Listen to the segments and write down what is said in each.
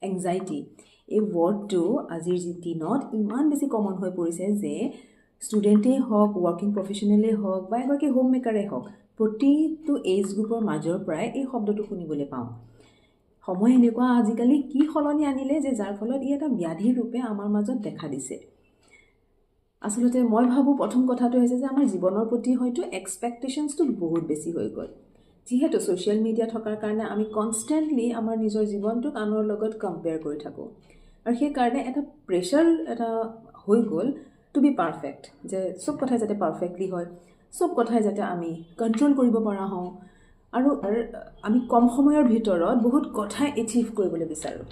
anxiety এই ৱৰ্ডটো আজিৰ দিনত ইমান বেছি কমন হৈ পৰিছে যে ষ্টুডেণ্টেই হওক ৱৰ্কিং প্ৰফেশ্যনেলেই হওক বা এগৰাকী হোম মেকাৰেই হওক প্ৰতিটো এজ গ্ৰুপৰ মাজৰ পৰাই এই শব্দটো শুনিবলৈ পাওঁ সময় এনেকুৱা আজিকালি কি সলনি আনিলে যে যাৰ ফলত ই এটা ব্যাধি ৰূপে আমাৰ মাজত দেখা দিছে আচলতে মই ভাবোঁ প্ৰথম কথাটো হৈছে যে আমাৰ জীৱনৰ প্ৰতি হয়তো এক্সপেক্টেশ্যনছটো বহুত বেছি হৈ গ'ল যিহেতু ছ'চিয়েল মিডিয়া থকাৰ কাৰণে আমি কনষ্টেণ্টলি আমাৰ নিজৰ জীৱনটোক আনৰ লগত কম্পেয়াৰ কৰি থাকোঁ আৰু সেইকাৰণে এটা প্ৰেছাৰ এটা হৈ গ'ল টু বি পাৰফেক্ট যে চব কথাই যাতে পাৰফেক্টলি হয় চব কথাই যাতে আমি কণ্ট্ৰল কৰিব পৰা হওঁ আৰু আমি কম সময়ৰ ভিতৰত বহুত কথাই এচিভ কৰিবলৈ বিচাৰোঁ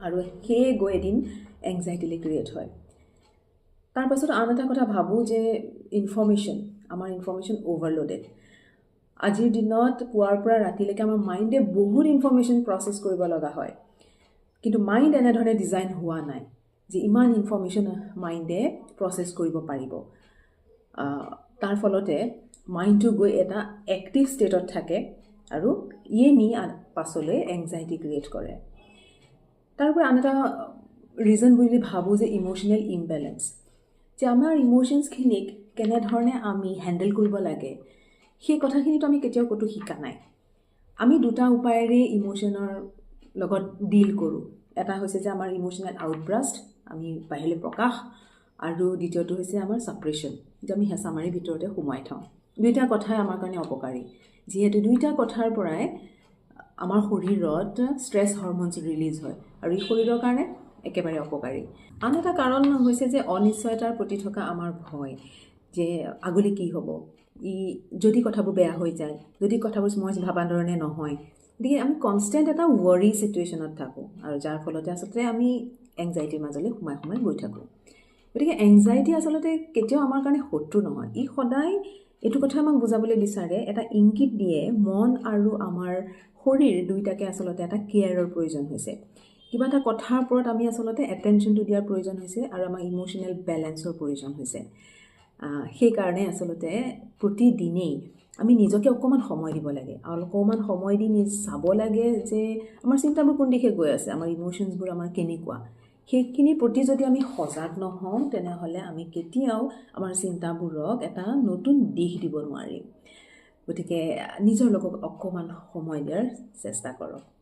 আৰু সেয়ে গৈ এদিন এংজাইটিলৈ ক্ৰিয়েট হয় তাৰপাছত আন এটা কথা ভাবোঁ যে আমাৰ ইনফৰ্মেশ্যন অ'ভাৰলোডেড আজিৰ দিনত পুৱাৰ পৰা ৰাতিলৈকে আমাৰ মাইণ্ডে বহুত ইনফৰ্মেশ্যন প্ৰচেছ কৰিব লগা হয় কিন্তু মাইণ্ড এনেধৰণে ডিজাইন হোৱা নাই যে ইমান ইনফৰ্মেশ্যন মাইণ্ডে প্ৰচেছ কৰিব পাৰিব তাৰ ফলতে মাইণ্ডটো গৈ এটা এক্টিভ ষ্টেটত থাকে আৰু ইয়ে নি পাছলৈ এংজাইটি ক্ৰিয়েট কৰে তাৰপৰা আন এটা ৰিজন বুলি ভাবোঁ যে ইম'শ্যনেল ইমবেলেঞ্চ যে আমাৰ ইম'শ্যনছখিনিক কেনেধৰণে আমি হেণ্ডেল কৰিব লাগে সেই কথাখিনিতো আমি কেতিয়াও ক'তো শিকা নাই আমি দুটা উপায়েৰে ইম'শ্যনৰ লগত ডিল কৰোঁ এটা হৈছে যে আমাৰ ইম'শ্যনেল আউটব্ৰাষ্ট আমি বাহিৰলৈ প্ৰকাশ আৰু দ্বিতীয়টো হৈছে আমাৰ ছাপ্ৰেশ্যন যে আমি হেঁচা মাৰি ভিতৰতে সোমাই থওঁ দুইটা কথাই আমাৰ কাৰণে অপকাৰী যিহেতু দুইটা কথাৰ পৰাই আমাৰ শৰীৰত ষ্ট্ৰেছ হৰম'নছ ৰিলিজ হয় আৰু এই শৰীৰৰ কাৰণে একেবাৰে অপকাৰী আন এটা কাৰণ হৈছে যে অনিশ্চয়তাৰ প্ৰতি থকা আমাৰ ভয় যে আগলৈ কি হ'ব যদি কথাবোৰ বেয়া হৈ যায় যদি কথাবোৰ মই ভাবা ধৰণে নহয় গতিকে আমি কনষ্টেণ্ট এটা ৱৰি ছিটুৱেশ্যনত থাকোঁ আৰু যাৰ ফলতে আচলতে আমি এংজাইটিৰ মাজলৈ সোমাই গৈ থাকোঁ গতিকে এংজাইটি আচলতে কেতিয়াও আমাৰ কাৰণে শত্ৰু নহয় ই সদায় এইটো কথা আমাক বুজাবলৈ বিচাৰে এটা ইংগিত দিয়ে মন আৰু আমাৰ শৰীৰ দুইটাকে আচলতে এটা কেয়াৰৰ প্ৰয়োজন হৈছে কিবা এটা কথাৰ ওপৰত আমি আচলতে এটেনশ্যনটো দিয়াৰ প্ৰয়োজন হৈছে আৰু আমাৰ ইম'শ্যনেল বেলেঞ্চৰ প্ৰয়োজন হৈছে সেইকাৰণে আচলতে প্ৰতিদিনেই আমি নিজকে অকণমান সময় দিব লাগে আৰু অকণমান সময় দি চাব লাগে যে আমাৰ চিন্তাবোৰ কোন দিশে গৈ আছে আমাৰ ইম'শ্যনছবোৰ আমাৰ কেনেকুৱা সেইখিনিৰ প্ৰতি যদি আমি সজাগ নহওঁ তেনেহ'লে আমি কেতিয়াও আমাৰ চিন্তাবোৰক এটা নতুন দিশ দিব নোৱাৰিম গতিকে নিজৰ লগত অকণমান সময় দিয়াৰ চেষ্টা কৰক